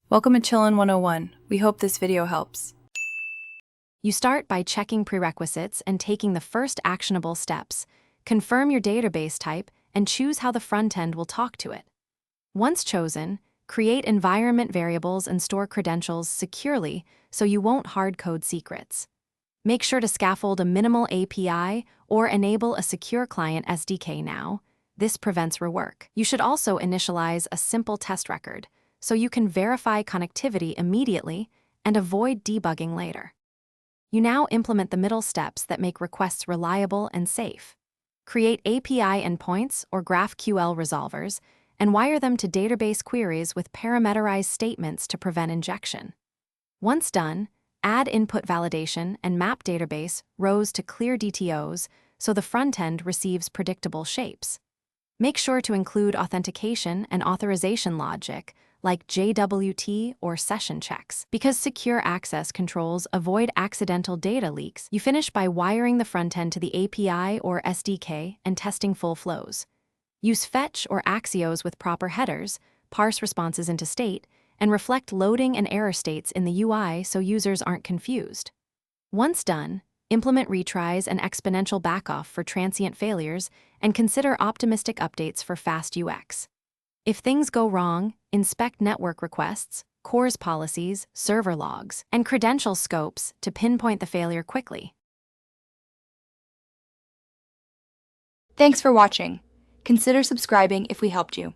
Welcome to Chillin' 101. We hope this video helps. You start by checking prerequisites and taking the first actionable steps. Confirm your database type and choose how the front end will talk to it. Once chosen, create environment variables and store credentials securely so you won't hard-code secrets. Make sure to scaffold a minimal API or enable a secure client SDK now. This prevents rework. You should also initialize a simple test record so you can verify connectivity immediately and avoid debugging later. You now implement the middle steps that make requests reliable and safe. Create API endpoints or GraphQL resolvers and wire them to database queries with parameterized statements to prevent injection. Once done, add input validation and map database rows to clear DTOs so the front end receives predictable shapes. Make sure to include authentication and authorization logic like JWT or session checks. Because secure access controls avoid accidental data leaks, you finish by wiring the front end to the API or SDK and testing full flows. Use fetch or Axios with proper headers, parse responses into state, and reflect loading and error states in the UI so users aren't confused. Once done, implement retries and exponential backoff for transient failures and consider optimistic updates for fast UX. If things go wrong, inspect network requests, CORS policies, server logs, and credential scopes to pinpoint the failure quickly. Thanks for watching. Consider subscribing if we helped you.